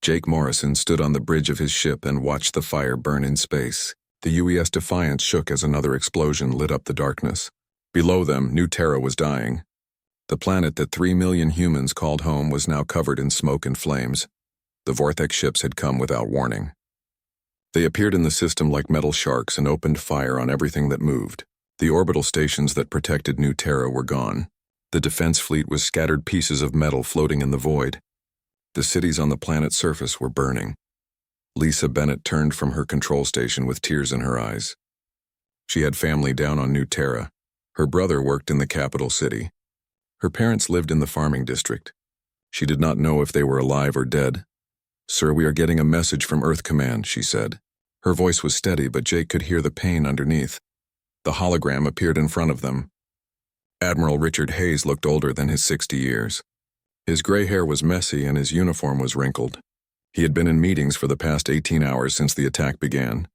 Jake Morrison stood on the bridge of his ship and watched the fire burn in space. The UES Defiance shook as another explosion lit up the darkness. Below them, New Terra was dying. The planet that 3 million humans called home was now covered in smoke and flames. The Vortex ships had come without warning. They appeared in the system like metal sharks and opened fire on everything that moved. The orbital stations that protected New Terra were gone. The defense fleet was scattered pieces of metal floating in the void. The cities on the planet's surface were burning. Lisa Bennett turned from her control station with tears in her eyes. She had family down on New Terra. Her brother worked in the capital city. Her parents lived in the farming district. She did not know if they were alive or dead. "Sir, we are getting a message from Earth Command," she said. Her voice was steady, but Jake could hear the pain underneath. The hologram appeared in front of them. Admiral Richard Hayes looked older than his 60 years. His gray hair was messy and his uniform was wrinkled. He had been in meetings for the past 18 hours since the attack began.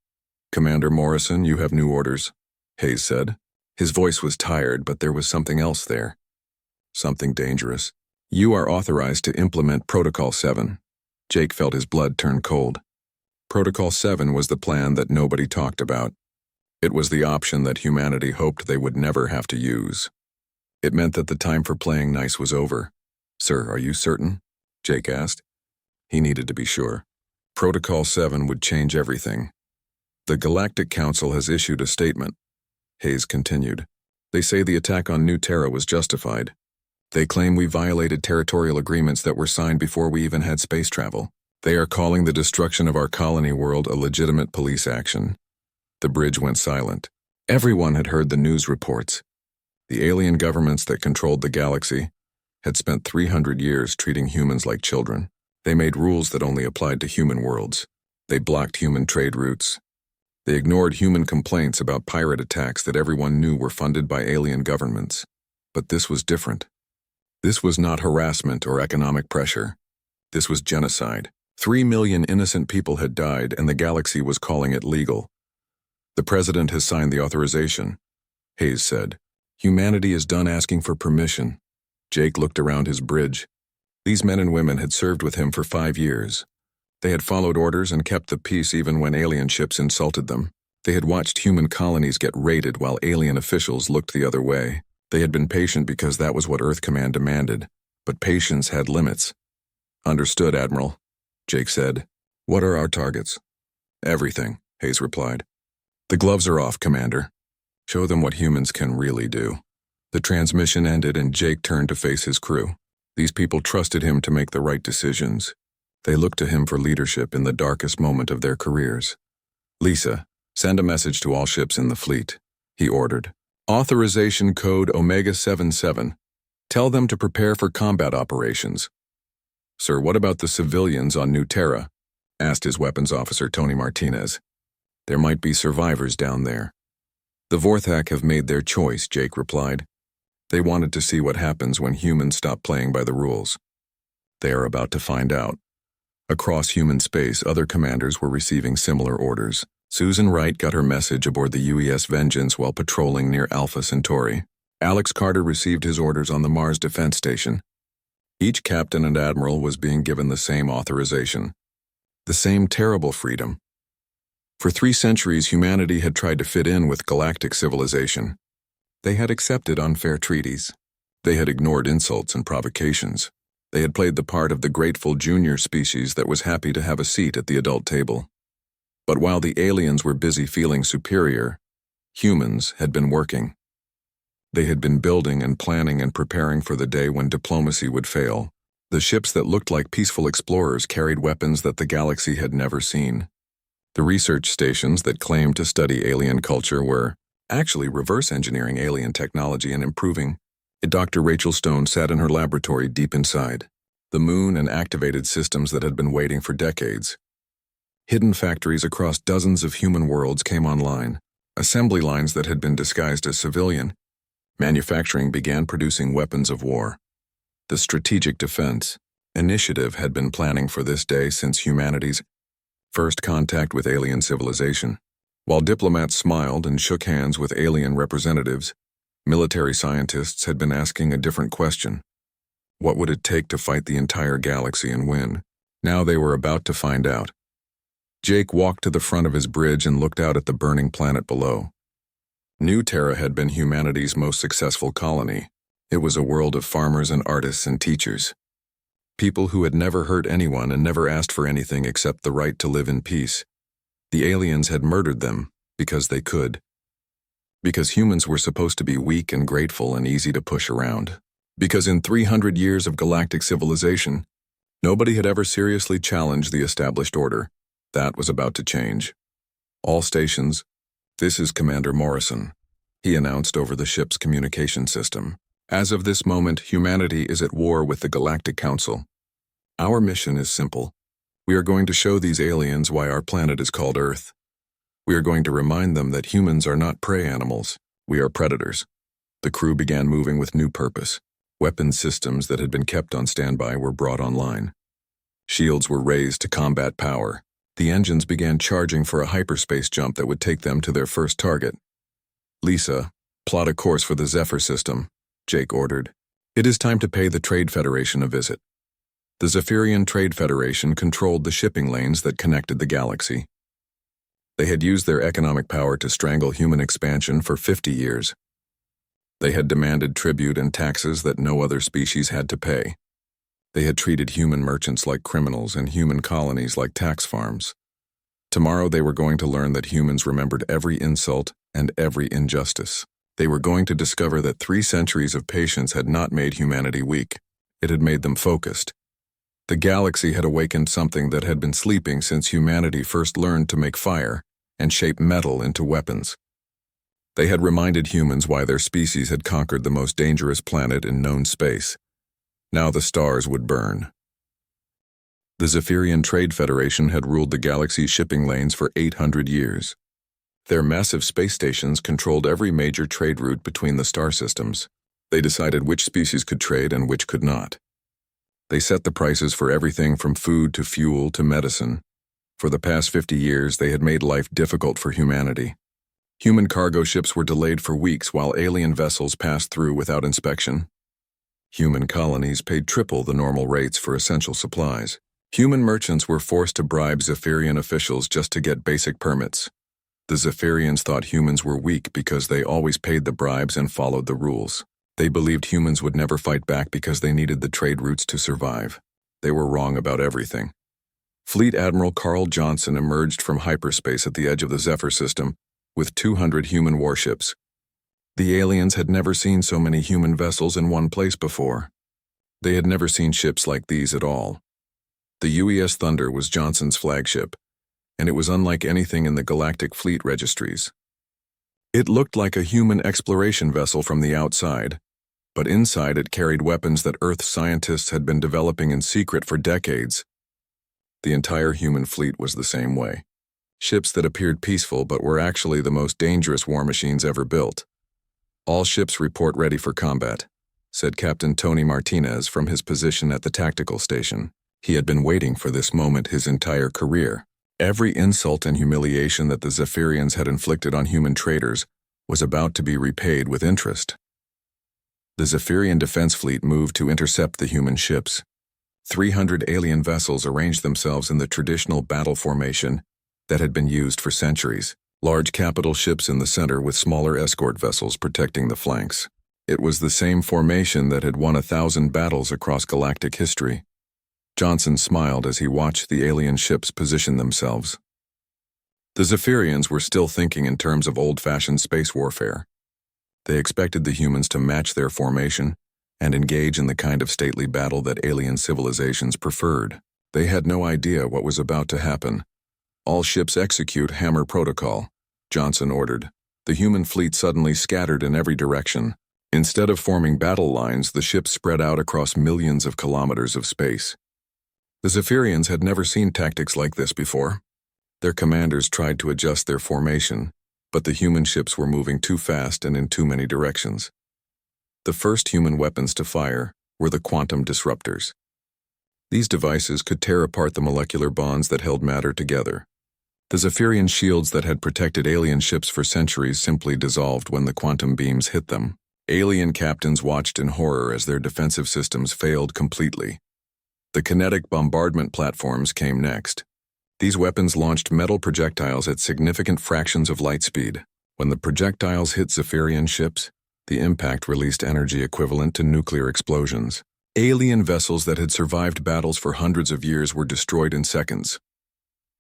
"Commander Morrison, you have new orders," Hayes said. His voice was tired, but there was something else there. Something dangerous. "You are authorized to implement Protocol 7. Jake felt his blood turn cold. Protocol 7 was the plan that nobody talked about. It was the option that humanity hoped they would never have to use. It meant that the time for playing nice was over. "Sir, are you certain?" Jake asked. He needed to be sure. Protocol 7 would change everything. "The Galactic Council has issued a statement," Hayes continued. "They say the attack on New Terra was justified. They claim we violated territorial agreements that were signed before we even had space travel. They are calling the destruction of our colony world a legitimate police action." The bridge went silent. Everyone had heard the news reports. The alien governments that controlled the galaxy had spent 300 years treating humans like children. They made rules that only applied to human worlds. They blocked human trade routes. They ignored human complaints about pirate attacks that everyone knew were funded by alien governments. But this was different. This was not harassment or economic pressure. This was genocide. 3 million innocent people had died, and the galaxy was calling it legal. "The President has signed the authorization," Hayes said. "Humanity is done asking for permission." Jake looked around his bridge. These men and women had served with him for 5 years. They had followed orders and kept the peace even when alien ships insulted them. They had watched human colonies get raided while alien officials looked the other way. They had been patient because that was what Earth Command demanded, but patience had limits. "Understood, Admiral," Jake said. "What are our targets?" "Everything," Hayes replied. "The gloves are off, Commander. Show them what humans can really do." The transmission ended and Jake turned to face his crew. These people trusted him to make the right decisions. They looked to him for leadership in the darkest moment of their careers. "Lisa, send a message to all ships in the fleet," he ordered. "Authorization code Omega 77. Tell them to prepare for combat operations." "Sir, what about the civilians on New Terra?" asked his weapons officer Tony Martinez. "There might be survivors down there." "The Vorthak have made their choice," Jake replied. "They wanted to see what happens when humans stop playing by the rules. They are about to find out." Across human space, other commanders were receiving similar orders. Susan Wright got her message aboard the UES Vengeance while patrolling near Alpha Centauri. Alex Carter received his orders on the Mars Defense Station. Each captain and admiral was being given the same authorization. The same terrible freedom. For 3 centuries, humanity had tried to fit in with galactic civilization. They had accepted unfair treaties. They had ignored insults and provocations. They had played the part of the grateful junior species that was happy to have a seat at the adult table. But while the aliens were busy feeling superior, humans had been working. They had been building and planning and preparing for the day when diplomacy would fail. The ships that looked like peaceful explorers carried weapons that the galaxy had never seen. The research stations that claimed to study alien culture were actually reverse engineering alien technology and improving it. Dr. Rachel Stone sat in her laboratory deep inside. The moon and activated systems that had been waiting for decades. Hidden factories across dozens of human worlds came online. Assembly lines that had been disguised as civilian manufacturing began producing weapons of war. The Strategic Defense Initiative had been planning for this day since humanity's first contact with alien civilization. While diplomats smiled and shook hands with alien representatives, military scientists had been asking a different question. What would it take to fight the entire galaxy and win? Now they were about to find out. Jake walked to the front of his bridge and looked out at the burning planet below. New Terra had been humanity's most successful colony. It was a world of farmers and artists and teachers. People who had never hurt anyone and never asked for anything except the right to live in peace. The aliens had murdered them because they could. Because humans were supposed to be weak and grateful and easy to push around. Because in 300 years of galactic civilization, nobody had ever seriously challenged the established order. That was about to change. All stations, this is Commander Morrison, he announced over the ship's communication system. As of this moment, humanity is at war with the Galactic Council. Our mission is simple. We are going to show these aliens why our planet is called Earth. We are going to remind them that humans are not prey animals. We are predators. The crew began moving with new purpose. Weapon systems that had been kept on standby were brought online. Shields were raised to combat power. The engines began charging for a hyperspace jump that would take them to their first target. Lisa, plot a course for the Zephyr system, Jake ordered. It is time to pay the Trade Federation a visit. The Zephyrian Trade Federation controlled the shipping lanes that connected the galaxy. They had used their economic power to strangle human expansion for 50 years. They had demanded tribute and taxes that no other species had to pay. They had treated human merchants like criminals and human colonies like tax farms. Tomorrow they were going to learn that humans remembered every insult and every injustice. They were going to discover that 3 centuries of patience had not made humanity weak. It had made them focused. The galaxy had awakened something that had been sleeping since humanity first learned to make fire and shape metal into weapons. They had reminded humans why their species had conquered the most dangerous planet in known space. Now the stars would burn. The Zephyrian Trade Federation had ruled the galaxy's shipping lanes for 800 years. Their massive space stations controlled every major trade route between the star systems. They decided which species could trade and which could not. They set the prices for everything from food to fuel to medicine. For the past 50 years, they had made life difficult for humanity. Human cargo ships were delayed for weeks while alien vessels passed through without inspection. Human colonies paid triple the normal rates for essential supplies. Human merchants were forced to bribe Zephyrian officials just to get basic permits. The Zephyrians thought humans were weak because they always paid the bribes and followed the rules. They believed humans would never fight back because they needed the trade routes to survive. They were wrong about everything. Fleet Admiral Carl Johnson emerged from hyperspace at the edge of the Zephyr system with 200 human warships. The aliens had never seen so many human vessels in one place before. They had never seen ships like these at all. The UES Thunder was Johnson's flagship, and it was unlike anything in the galactic fleet registries. It looked like a human exploration vessel from the outside, but inside it carried weapons that Earth scientists had been developing in secret for decades. The entire human fleet was the same way. Ships that appeared peaceful but were actually the most dangerous war machines ever built. All ships report ready for combat, said Captain Tony Martinez from his position at the tactical station. He had been waiting for this moment his entire career. Every insult and humiliation that the Zephyrians had inflicted on human traders was about to be repaid with interest. The Zephyrian defense fleet moved to intercept the human ships. 300 alien vessels arranged themselves in the traditional battle formation that had been used for centuries. Large capital ships in the center with smaller escort vessels protecting the flanks. It was the same formation that had won 1,000 battles across galactic history. Johnson smiled as he watched the alien ships position themselves. The Zephyrians were still thinking in terms of old-fashioned space warfare. They expected the humans to match their formation and engage in the kind of stately battle that alien civilizations preferred. They had no idea what was about to happen. All ships execute Hammer Protocol, Johnson ordered. The human fleet suddenly scattered in every direction. Instead of forming battle lines, the ships spread out across millions of kilometers of space. The Zephyrians had never seen tactics like this before. Their commanders tried to adjust their formation, but the human ships were moving too fast and in too many directions. The first human weapons to fire were the quantum disruptors. These devices could tear apart the molecular bonds that held matter together. The Zephyrian shields that had protected alien ships for centuries simply dissolved when the quantum beams hit them. Alien captains watched in horror as their defensive systems failed completely. The kinetic bombardment platforms came next. These weapons launched metal projectiles at significant fractions of light speed. When the projectiles hit Zephyrian ships, the impact released energy equivalent to nuclear explosions. Alien vessels that had survived battles for hundreds of years were destroyed in seconds.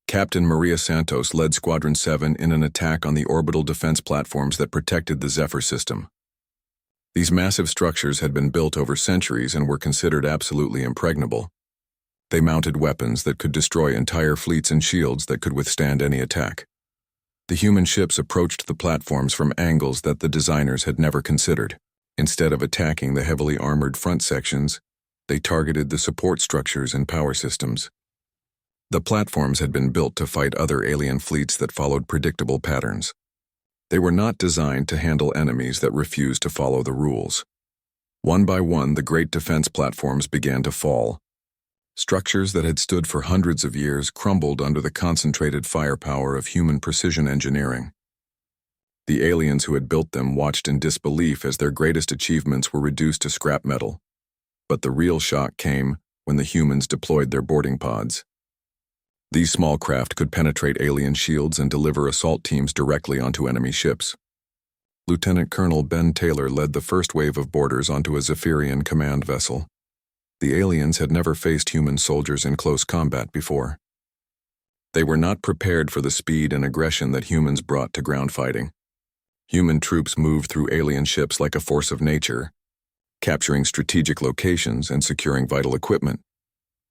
Captain Maria Santos led Squadron 7 in an attack on the orbital defense platforms that protected the Zephyr system. These massive structures had been built over centuries and were considered absolutely impregnable. They mounted weapons that could destroy entire fleets and shields that could withstand any attack. The human ships approached the platforms from angles that the designers had never considered. Instead of attacking the heavily armored front sections, they targeted the support structures and power systems. The platforms had been built to fight other alien fleets that followed predictable patterns. They were not designed to handle enemies that refused to follow the rules. One by one, the great defense platforms began to fall. Structures that had stood for hundreds of years crumbled under the concentrated firepower of human precision engineering. The aliens who had built them watched in disbelief as their greatest achievements were reduced to scrap metal. But the real shock came when the humans deployed their boarding pods. These small craft could penetrate alien shields and deliver assault teams directly onto enemy ships. Lieutenant Colonel Ben Taylor led the first wave of boarders onto a Zephyrian command vessel. The aliens had never faced human soldiers in close combat before. They were not prepared for the speed and aggression that humans brought to ground fighting. Human troops moved through alien ships like a force of nature, capturing strategic locations and securing vital equipment.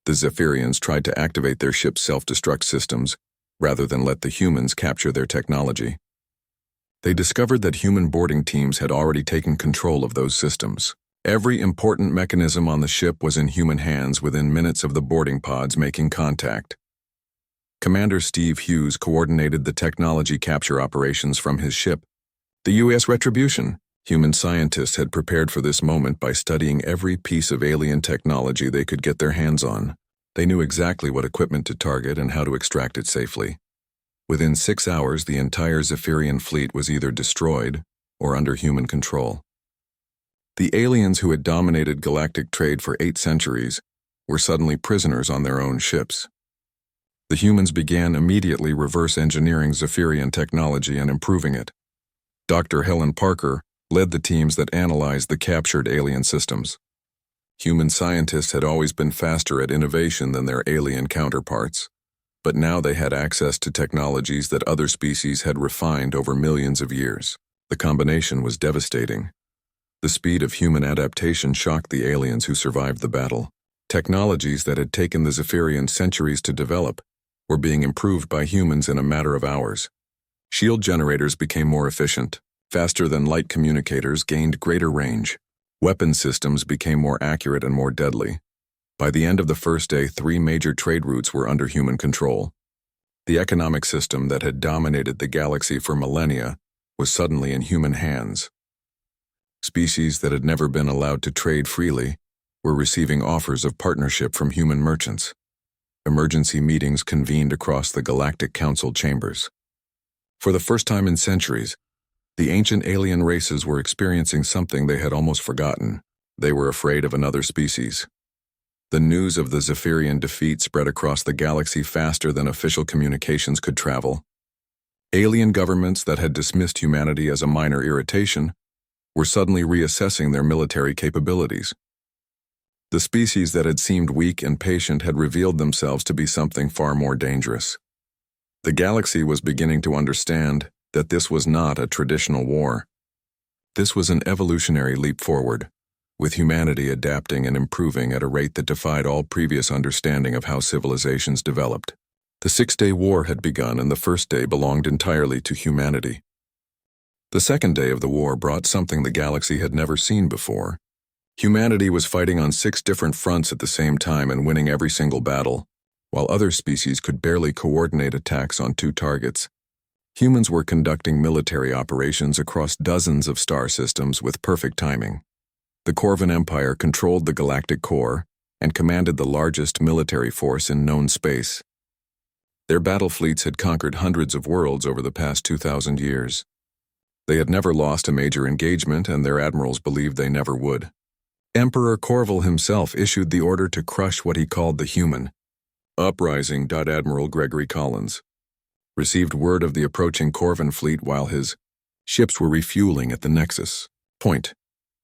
The Zephyrians tried to activate their ship's self-destruct systems rather than let the humans capture their technology. They discovered that human boarding teams had already taken control of those systems. Every important mechanism on the ship was in human hands within minutes of the boarding pods making contact. Commander Steve Hughes coordinated the technology capture operations from his ship, the U.S. Retribution. Human scientists had prepared for this moment by studying every piece of alien technology they could get their hands on. They knew exactly what equipment to target and how to extract it safely. Within 6 hours, the entire Zephyrian fleet was either destroyed or under human control. The aliens who had dominated galactic trade for 8 centuries were suddenly prisoners on their own ships. The humans began immediately reverse engineering Zephyrian technology and improving it. Dr. Helen Parker led the teams that analyzed the captured alien systems. Human scientists had always been faster at innovation than their alien counterparts, but now they had access to technologies that other species had refined over millions of years. The combination was devastating. The speed of human adaptation shocked the aliens who survived the battle. Technologies that had taken the Zephyrians centuries to develop were being improved by humans in a matter of hours. Shield generators became more efficient. Faster than light communicators gained greater range. Weapon systems became more accurate and more deadly. By the end of the first day, 3 major trade routes were under human control. The economic system that had dominated the galaxy for millennia was suddenly in human hands. Species that had never been allowed to trade freely were receiving offers of partnership from human merchants. Emergency meetings convened across the Galactic Council chambers. For the first time in centuries, the ancient alien races were experiencing something they had almost forgotten. They were afraid of another species. The news of the Zephyrian defeat spread across the galaxy faster than official communications could travel. Alien governments that had dismissed humanity as a minor irritation were suddenly reassessing their military capabilities. The species that had seemed weak and patient had revealed themselves to be something far more dangerous. The galaxy was beginning to understand that this was not a traditional war. This was an evolutionary leap forward, with humanity adapting and improving at a rate that defied all previous understanding of how civilizations developed. The 6-day war had begun, and the first day belonged entirely to humanity. The second day of the war brought something the galaxy had never seen before. Humanity was fighting on 6 different fronts at the same time and winning every single battle, while other species could barely coordinate attacks on 2 targets. Humans were conducting military operations across dozens of star systems with perfect timing. The Corvan Empire controlled the galactic core and commanded the largest military force in known space. Their battle fleets had conquered hundreds of worlds over the past 2,000 years. They had never lost a major engagement, and their admirals believed they never would. Emperor Corval himself issued the order to crush what he called the human uprising. Admiral Gregory Collins received word of the approaching Corvan fleet while his ships were refueling at the Nexus point.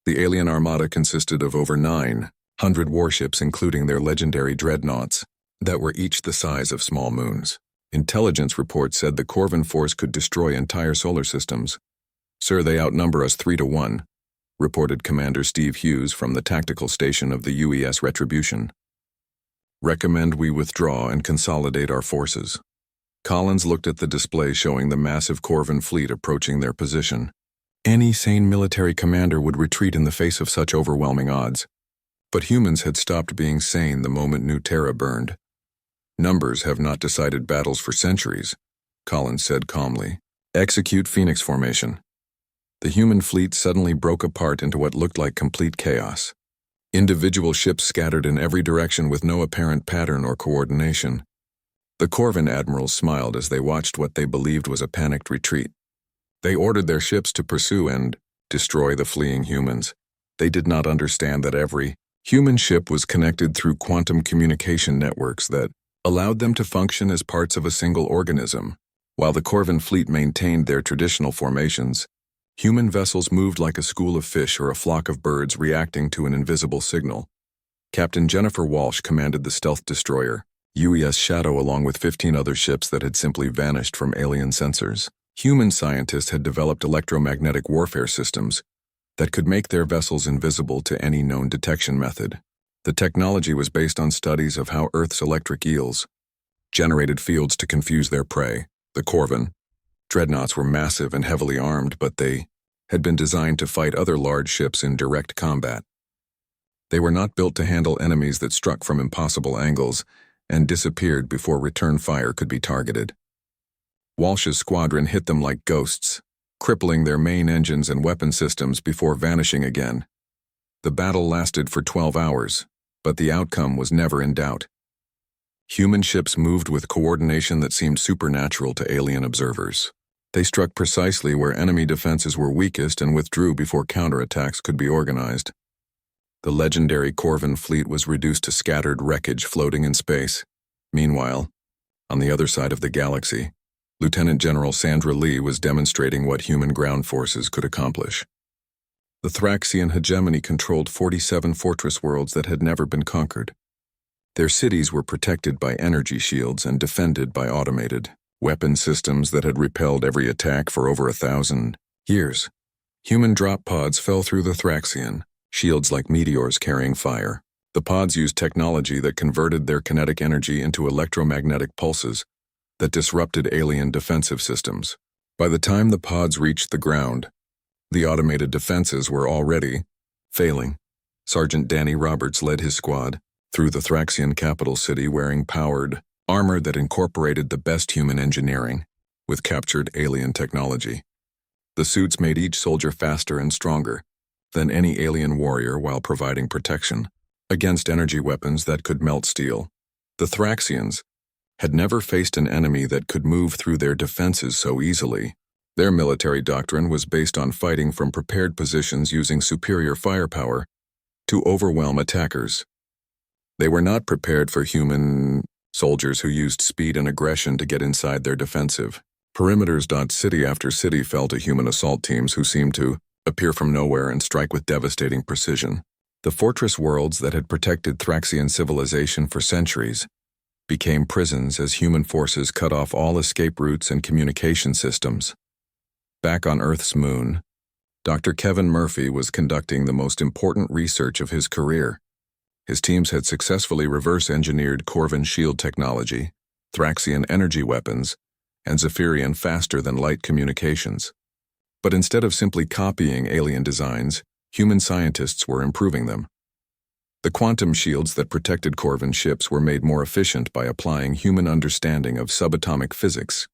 The alien armada consisted of over 900 warships, including their legendary dreadnoughts, that were each the size of small moons. Intelligence reports said the Corvan force could destroy entire solar systems. "Sir, they outnumber us 3-1, reported Commander Steve Hughes from the tactical station of the UES Retribution. "Recommend we withdraw and consolidate our forces." Collins looked at the display showing the massive Corvan fleet approaching their position. Any sane military commander would retreat in the face of such overwhelming odds. But humans had stopped being sane the moment New Terra burned. "Numbers have not decided battles for centuries," Collins said calmly. "Execute Phoenix formation." The human fleet suddenly broke apart into what looked like complete chaos. Individual ships scattered in every direction with no apparent pattern or coordination. The Corvan admirals smiled as they watched what they believed was a panicked retreat. They ordered their ships to pursue and destroy the fleeing humans. They did not understand that every human ship was connected through quantum communication networks that allowed them to function as parts of a single organism. While the Corvan fleet maintained their traditional formations, human vessels moved like a school of fish or a flock of birds reacting to an invisible signal. Captain Jennifer Walsh commanded the stealth destroyer, UES Shadow, along with 15 other ships that had simply vanished from alien sensors. Human scientists had developed electromagnetic warfare systems that could make their vessels invisible to any known detection method. The technology was based on studies of how Earth's electric eels generated fields to confuse their prey. The Corvan dreadnoughts were massive and heavily armed, but they had been designed to fight other large ships in direct combat. They were not built to handle enemies that struck from impossible angles and disappeared before return fire could be targeted. Walsh's squadron hit them like ghosts, crippling their main engines and weapon systems before vanishing again. The battle lasted for 12 hours, but the outcome was never in doubt. Human ships moved with coordination that seemed supernatural to alien observers. They struck precisely where enemy defenses were weakest and withdrew before counterattacks could be organized. The legendary Corvan fleet was reduced to scattered wreckage floating in space. Meanwhile, on the other side of the galaxy, Lieutenant General Sandra Lee was demonstrating what human ground forces could accomplish. The Thraxian hegemony controlled 47 fortress worlds that had never been conquered. Their cities were protected by energy shields and defended by automated weapon systems that had repelled every attack for over 1,000 years. Human drop pods fell through the Thraxian, shields like meteors carrying fire. The pods used technology that converted their kinetic energy into electromagnetic pulses that disrupted alien defensive systems. By the time the pods reached the ground, the automated defenses were already failing. Sergeant Danny Roberts led his squad through the Thraxian capital city wearing powered armor that incorporated the best human engineering with captured alien technology. The suits made each soldier faster and stronger than any alien warrior while providing protection against energy weapons that could melt steel. The Thraxians had never faced an enemy that could move through their defenses so easily. Their military doctrine was based on fighting from prepared positions using superior firepower to overwhelm attackers. They were not prepared for human soldiers who used speed and aggression to get inside their defensive perimeters. City after city fell to human assault teams who seemed to appear from nowhere and strike with devastating precision. The fortress worlds that had protected Thraxian civilization for centuries became prisons as human forces cut off all escape routes and communication systems. Back on Earth's moon, Dr. Kevin Murphy was conducting the most important research of his career. His teams had successfully reverse-engineered Corvan shield technology, Thraxian energy weapons, and Zephyrian faster-than-light communications. But instead of simply copying alien designs, human scientists were improving them. The quantum shields that protected Corvan ships were made more efficient by applying human understanding of subatomic physics.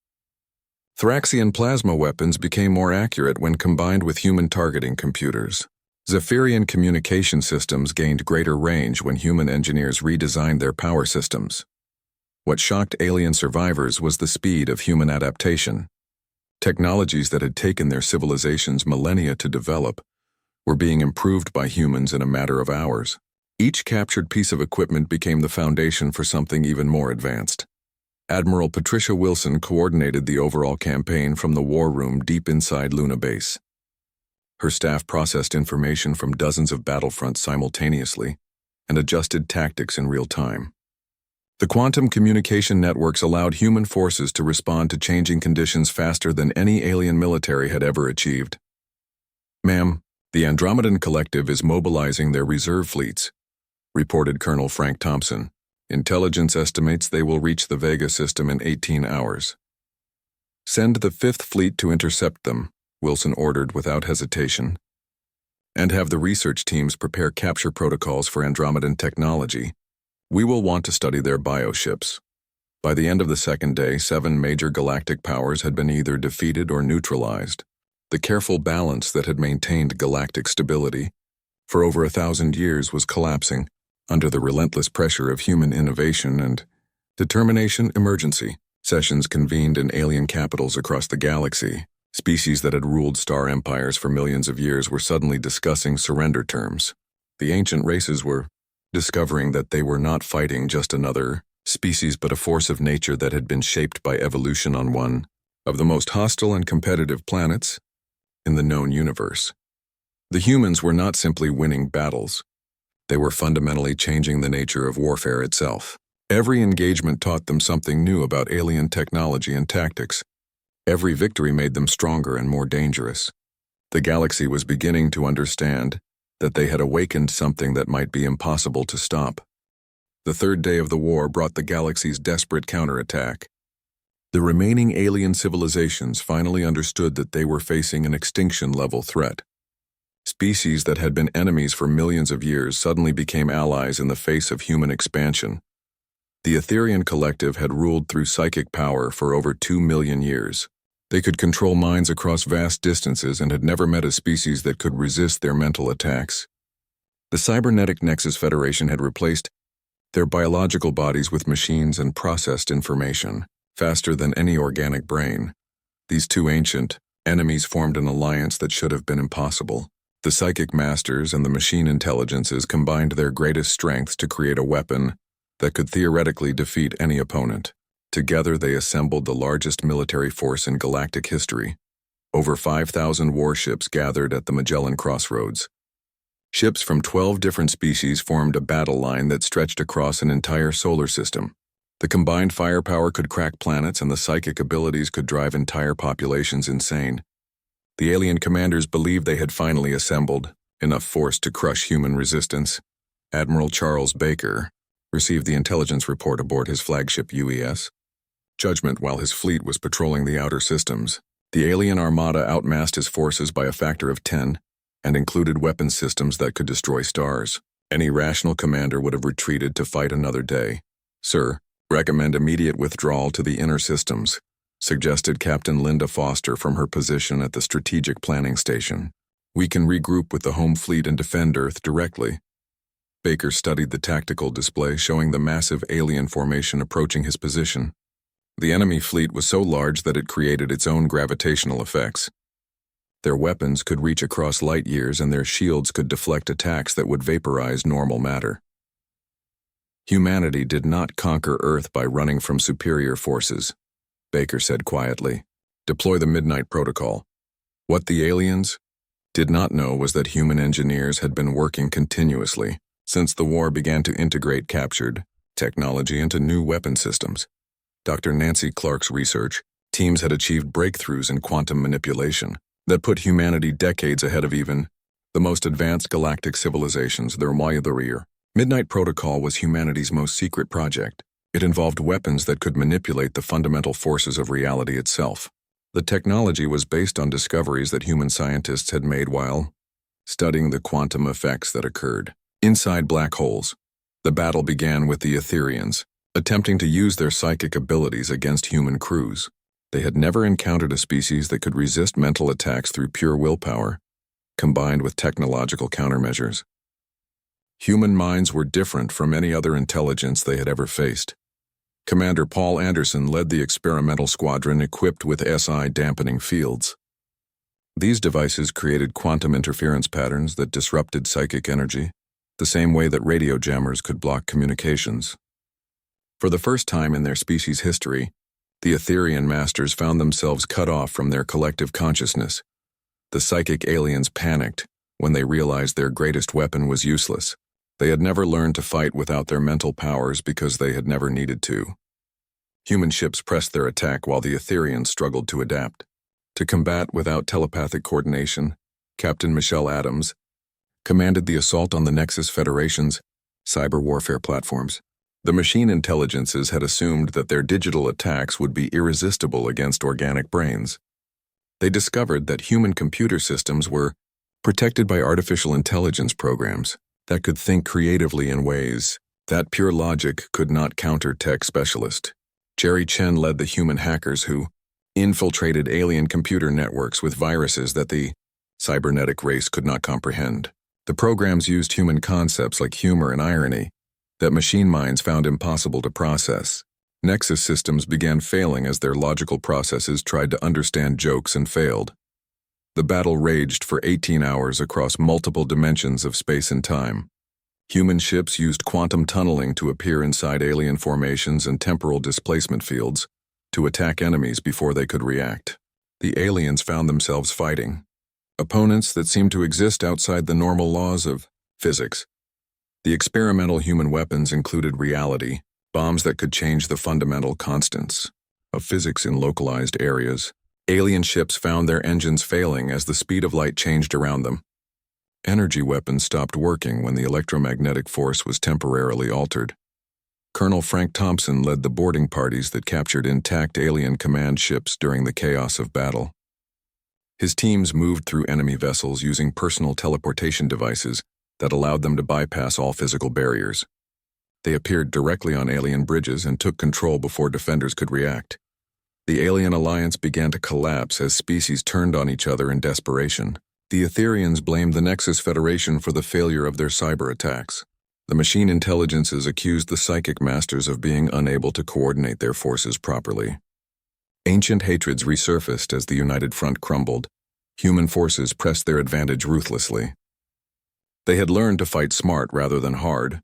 Thraxian plasma weapons became more accurate when combined with human targeting computers. Zephyrian communication systems gained greater range when human engineers redesigned their power systems. What shocked alien survivors was the speed of human adaptation. Technologies that had taken their civilizations millennia to develop were being improved by humans in a matter of hours. Each captured piece of equipment became the foundation for something even more advanced. Admiral Patricia Wilson coordinated the overall campaign from the war room deep inside Luna Base. Her staff processed information from dozens of battlefronts simultaneously and adjusted tactics in real time. The quantum communication networks allowed human forces to respond to changing conditions faster than any alien military had ever achieved. "Ma'am, the Andromedan Collective is mobilizing their reserve fleets," reported Colonel Frank Thompson. "Intelligence estimates they will reach the Vega system in 18 hours. "Send the 5th Fleet to intercept them," Wilson ordered without hesitation. "And have the research teams prepare capture protocols for Andromedan technology. We will want to study their bioships." By the end of the second day, 7 major galactic powers had been either defeated or neutralized. The careful balance that had maintained galactic stability for over 1,000 years was collapsing under the relentless pressure of human innovation and determination. Emergency sessions convened in alien capitals across the galaxy. Species that had ruled star empires for millions of years were suddenly discussing surrender terms. The ancient races were discovering that they were not fighting just another species but a force of nature that had been shaped by evolution on one of the most hostile and competitive planets in the known universe. The humans were not simply winning battles. They were fundamentally changing the nature of warfare itself. Every engagement taught them something new about alien technology and tactics. Every victory made them stronger and more dangerous. The galaxy was beginning to understand that they had awakened something that might be impossible to stop. The third day of the war brought the galaxy's desperate counterattack. The remaining alien civilizations finally understood that they were facing an extinction-level threat. Species that had been enemies for millions of years suddenly became allies in the face of human expansion. The Etherian Collective had ruled through psychic power for over 2 million years. They could control minds across vast distances and had never met a species that could resist their mental attacks. The Cybernetic Nexus Federation had replaced their biological bodies with machines and processed information faster than any organic brain. These two ancient enemies formed an alliance that should have been impossible. The psychic masters and the machine intelligences combined their greatest strengths to create a weapon that could theoretically defeat any opponent. Together they assembled the largest military force in galactic history. Over 5,000 warships gathered at the Magellan Crossroads. Ships from 12 different species formed a battle line that stretched across an entire solar system. The combined firepower could crack planets and the psychic abilities could drive entire populations insane. The alien commanders believed they had finally assembled enough force to crush human resistance. Admiral Charles Baker received the intelligence report aboard his flagship UES Judgment while his fleet was patrolling the outer systems. The alien armada outmassed his forces by a factor of 10 and included weapon systems that could destroy stars. Any rational commander would have retreated to fight another day. "Sir, recommend immediate withdrawal to the inner systems," suggested Captain Linda Foster from her position at the Strategic Planning Station. "We can regroup with the home fleet and defend Earth directly." Baker studied the tactical display showing the massive alien formation approaching his position. The enemy fleet was so large that it created its own gravitational effects. Their weapons could reach across light years and their shields could deflect attacks that would vaporize normal matter. "Humanity did not conquer Earth by running from superior forces," Baker said quietly. "Deploy the Midnight Protocol." What the aliens did not know was that human engineers had been working continuously since the war began to integrate captured technology into new weapon systems. Dr. Nancy Clark's research teams had achieved breakthroughs in quantum manipulation that put humanity decades ahead of even the most advanced galactic civilizations. Their Midnight Protocol was humanity's most secret project. It involved weapons that could manipulate the fundamental forces of reality itself. The technology was based on discoveries that human scientists had made while studying the quantum effects that occurred inside black holes. The battle began with the Etherians, attempting to use their psychic abilities against human crews. They had never encountered a species that could resist mental attacks through pure willpower, combined with technological countermeasures. Human minds were different from any other intelligence they had ever faced. Commander Paul Anderson led the experimental squadron equipped with SI dampening fields. These devices created quantum interference patterns that disrupted psychic energy, the same way that radio jammers could block communications. For the first time in their species' history, the Etherian masters found themselves cut off from their collective consciousness. The psychic aliens panicked when they realized their greatest weapon was useless. They had never learned to fight without their mental powers because they had never needed to. Human ships pressed their attack while the Etherians struggled to adapt. To combat without telepathic coordination, Captain Michelle Adams commanded the assault on the Nexus Federation's cyber warfare platforms. The machine intelligences had assumed that their digital attacks would be irresistible against organic brains. They discovered that human computer systems were protected by artificial intelligence programs that could think creatively in ways that pure logic could not counter. Tech specialist Jerry Chen led the human hackers who infiltrated alien computer networks with viruses that the cybernetic race could not comprehend. The programs used human concepts like humor and irony that machine minds found impossible to process. Nexus systems began failing as their logical processes tried to understand jokes and failed. The battle raged for 18 hours across multiple dimensions of space and time. Human ships used quantum tunneling to appear inside alien formations and temporal displacement fields to attack enemies before they could react. The aliens found themselves fighting opponents that seemed to exist outside the normal laws of physics. The experimental human weapons included reality, bombs that could change the fundamental constants of physics in localized areas. Alien ships found their engines failing as the speed of light changed around them. Energy weapons stopped working when the electromagnetic force was temporarily altered. Colonel Frank Thompson led the boarding parties that captured intact alien command ships during the chaos of battle. His teams moved through enemy vessels using personal teleportation devices that allowed them to bypass all physical barriers. They appeared directly on alien bridges and took control before defenders could react. The alien alliance began to collapse as species turned on each other in desperation. The Etherians blamed the Nexus Federation for the failure of their cyber attacks. The machine intelligences accused the psychic masters of being unable to coordinate their forces properly. Ancient hatreds resurfaced as the united front crumbled. Human forces pressed their advantage ruthlessly. They had learned to fight smart rather than hard,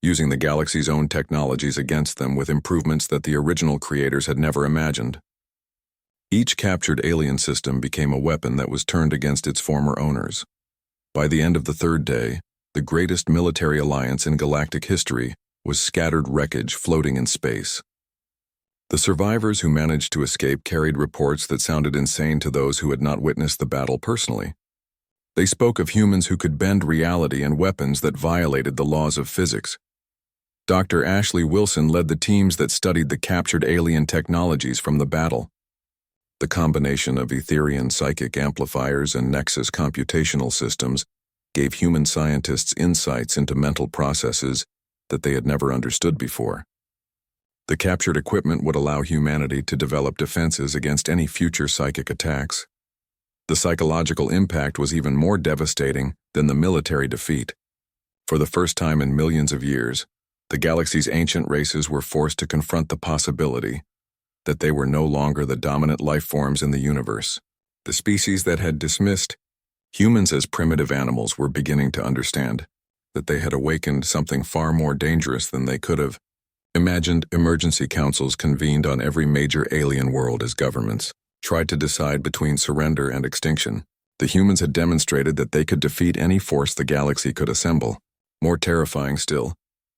using the galaxy's own technologies against them with improvements that the original creators had never imagined. Each captured alien system became a weapon that was turned against its former owners. By the end of the third day, the greatest military alliance in galactic history was scattered wreckage floating in space. The survivors who managed to escape carried reports that sounded insane to those who had not witnessed the battle personally. They spoke of humans who could bend reality and weapons that violated the laws of physics. Dr. Ashley Wilson led the teams that studied the captured alien technologies from the battle. The combination of Etherian psychic amplifiers and Nexus computational systems gave human scientists insights into mental processes that they had never understood before. The captured equipment would allow humanity to develop defenses against any future psychic attacks. The psychological impact was even more devastating than the military defeat. For the first time in millions of years, the galaxy's ancient races were forced to confront the possibility that they were no longer the dominant life forms in the universe. The species that had dismissed humans as primitive animals were beginning to understand that they had awakened something far more dangerous than they could have imagined. Emergency councils convened on every major alien world as governments tried to decide between surrender and extinction. The humans had demonstrated that they could defeat any force the galaxy could assemble. More terrifying still,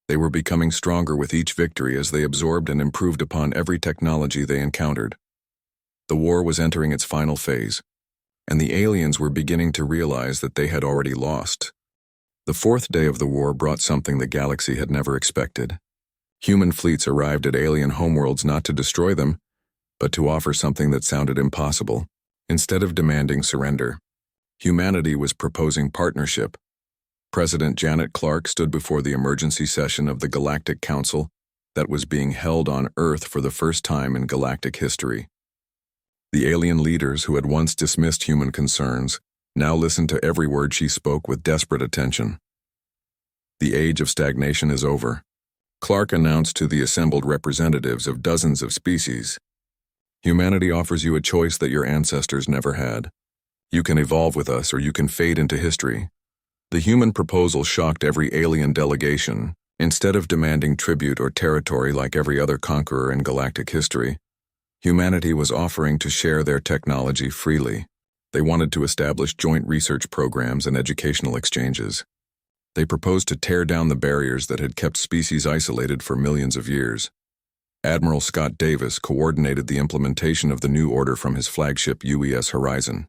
they were becoming stronger with each victory as they absorbed and improved upon every technology they encountered. The war was entering its final phase, and the aliens were beginning to realize that they had already lost. The fourth day of the war brought something the galaxy had never expected. Human fleets arrived at alien homeworlds not to destroy them, but to offer something that sounded impossible. Instead of demanding surrender, humanity was proposing partnership. President Janet Clark stood before the emergency session of the Galactic Council that was being held on Earth for the first time in galactic history. The alien leaders who had once dismissed human concerns now listened to every word she spoke with desperate attention. The age of stagnation is over, Clark announced to the assembled representatives of dozens of species. Humanity offers you a choice that your ancestors never had. You can evolve with us or you can fade into history. The human proposal shocked every alien delegation. Instead of demanding tribute or territory like every other conqueror in galactic history, humanity was offering to share their technology freely. They wanted to establish joint research programs and educational exchanges. They proposed to tear down the barriers that had kept species isolated for millions of years. Admiral Scott Davis coordinated the implementation of the new order from his flagship UES Horizon.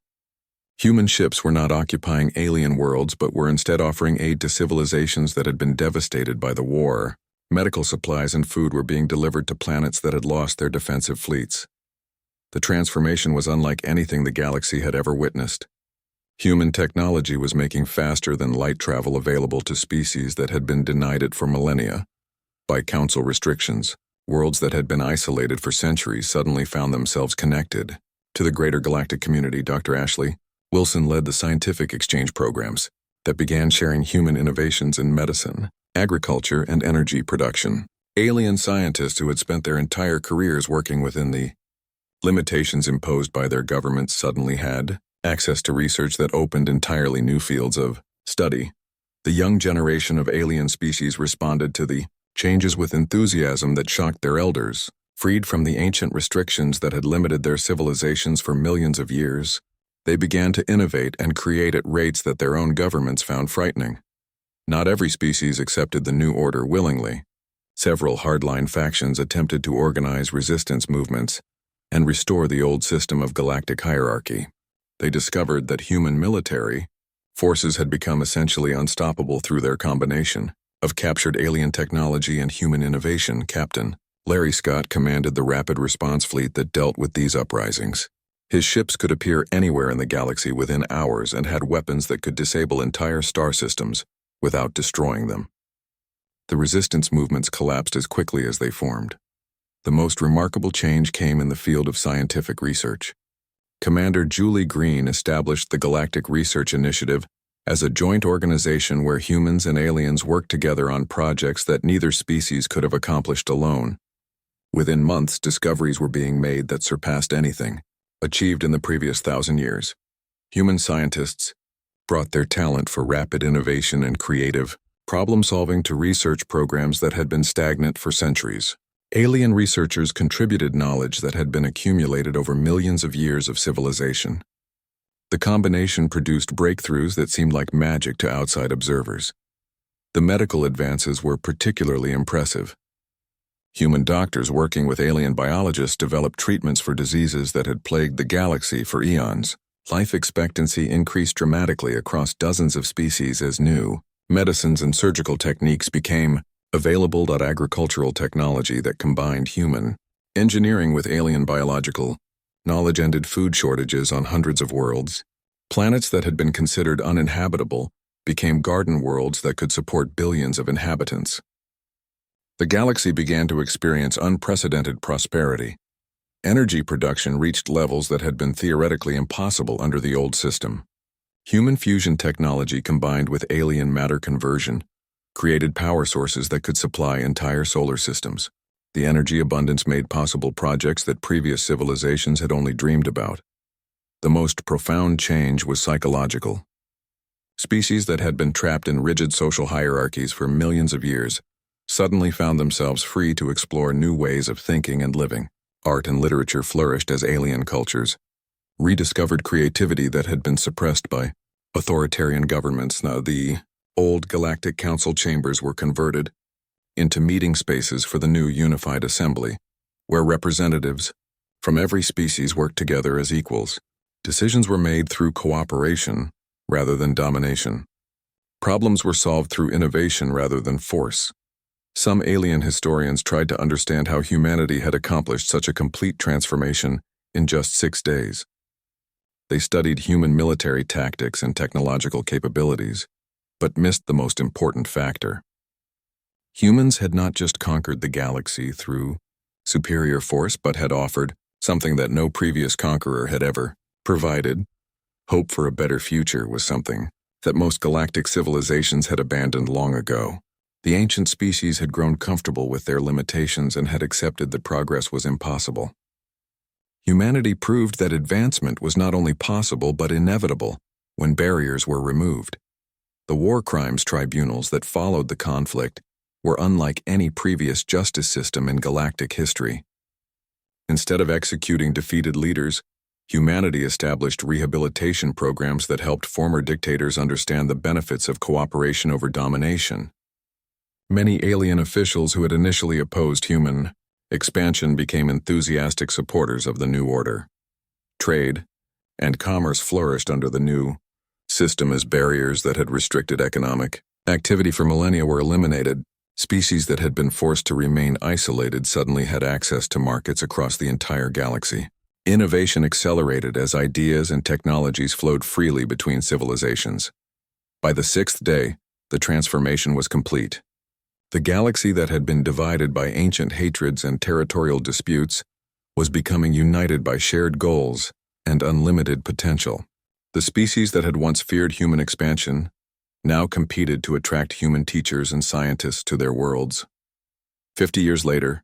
Human ships were not occupying alien worlds but were instead offering aid to civilizations that had been devastated by the war. Medical supplies and food were being delivered to planets that had lost their defensive fleets. The transformation was unlike anything the galaxy had ever witnessed. Human technology was making faster than light travel available to species that had been denied it for millennia. By council restrictions, worlds that had been isolated for centuries suddenly found themselves connected. To the greater galactic community, Dr. Ashley Wilson led the scientific exchange programs that began sharing human innovations in medicine, agriculture, and energy production. Alien scientists who had spent their entire careers working within the limitations imposed by their governments suddenly had access to research that opened entirely new fields of study. The young generation of alien species responded to the changes with enthusiasm that shocked their elders. Freed from the ancient restrictions that had limited their civilizations for millions of years, they began to innovate and create at rates that their own governments found frightening. Not every species accepted the new order willingly. Several hardline factions attempted to organize resistance movements and restore the old system of galactic hierarchy. They discovered that human military forces had become essentially unstoppable through their combination of captured alien technology and human innovation. Captain Larry Scott commanded the rapid response fleet that dealt with these uprisings. His ships could appear anywhere in the galaxy within hours and had weapons that could disable entire star systems without destroying them. The resistance movements collapsed as quickly as they formed. The most remarkable change came in the field of scientific research. Commander Julie Green established the Galactic Research Initiative as a joint organization where humans and aliens worked together on projects that neither species could have accomplished alone. Within months, discoveries were being made that surpassed anything achieved in the previous 1,000 years. Human scientists brought their talent for rapid innovation and creative problem-solving to research programs that had been stagnant for centuries. Alien researchers contributed knowledge that had been accumulated over millions of years of civilization. The combination produced breakthroughs that seemed like magic to outside observers. The medical advances were particularly impressive. Human doctors working with alien biologists developed treatments for diseases that had plagued the galaxy for eons. Life expectancy increased dramatically across dozens of species as new medicines and surgical techniques became available. Agricultural technology that combined human engineering with alien biological knowledge ended food shortages on hundreds of worlds. Planets that had been considered uninhabitable became garden worlds that could support billions of inhabitants. The galaxy began to experience unprecedented prosperity. Energy production reached levels that had been theoretically impossible under the old system. Human fusion technology combined with alien matter conversion created power sources that could supply entire solar systems. The energy abundance made possible projects that previous civilizations had only dreamed about. The most profound change was psychological. Species that had been trapped in rigid social hierarchies for millions of years suddenly found themselves free to explore new ways of thinking and living. Art and literature flourished as alien cultures rediscovered creativity that had been suppressed by authoritarian governments. Now, the old Galactic Council chambers were converted into meeting spaces for the new unified assembly, where representatives from every species worked together as equals. Decisions were made through cooperation rather than domination. Problems were solved through innovation rather than force. Some alien historians tried to understand how humanity had accomplished such a complete transformation in just 6 days. They studied human military tactics and technological capabilities, but missed the most important factor. Humans had not just conquered the galaxy through superior force, but had offered something that no previous conqueror had ever provided. Hope for a better future was something that most galactic civilizations had abandoned long ago. The ancient species had grown comfortable with their limitations and had accepted that progress was impossible. Humanity proved that advancement was not only possible but inevitable when barriers were removed. The war crimes tribunals that followed the conflict were unlike any previous justice system in galactic history. Instead of executing defeated leaders, humanity established rehabilitation programs that helped former dictators understand the benefits of cooperation over domination. Many alien officials who had initially opposed human expansion became enthusiastic supporters of the new order. Trade and commerce flourished under the new system as barriers that had restricted economic activity for millennia were eliminated. Species that had been forced to remain isolated suddenly had access to markets across the entire galaxy. Innovation accelerated as ideas and technologies flowed freely between civilizations. By the sixth day, the transformation was complete. The galaxy that had been divided by ancient hatreds and territorial disputes was becoming united by shared goals and unlimited potential. The species that had once feared human expansion now competed to attract human teachers and scientists to their worlds. 50 years later,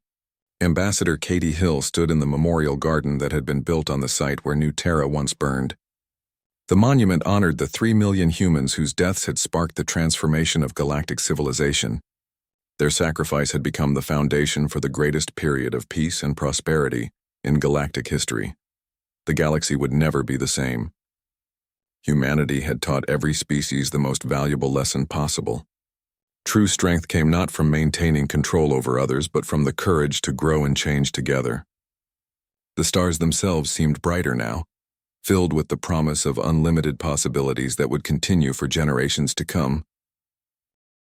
Ambassador Katie Hill stood in the memorial garden that had been built on the site where New Terra once burned. The monument honored the 3 million humans whose deaths had sparked the transformation of galactic civilization. Their sacrifice had become the foundation for the greatest period of peace and prosperity in galactic history. The galaxy would never be the same. Humanity had taught every species the most valuable lesson possible. True strength came not from maintaining control over others, but from the courage to grow and change together. The stars themselves seemed brighter now, filled with the promise of unlimited possibilities that would continue for generations to come.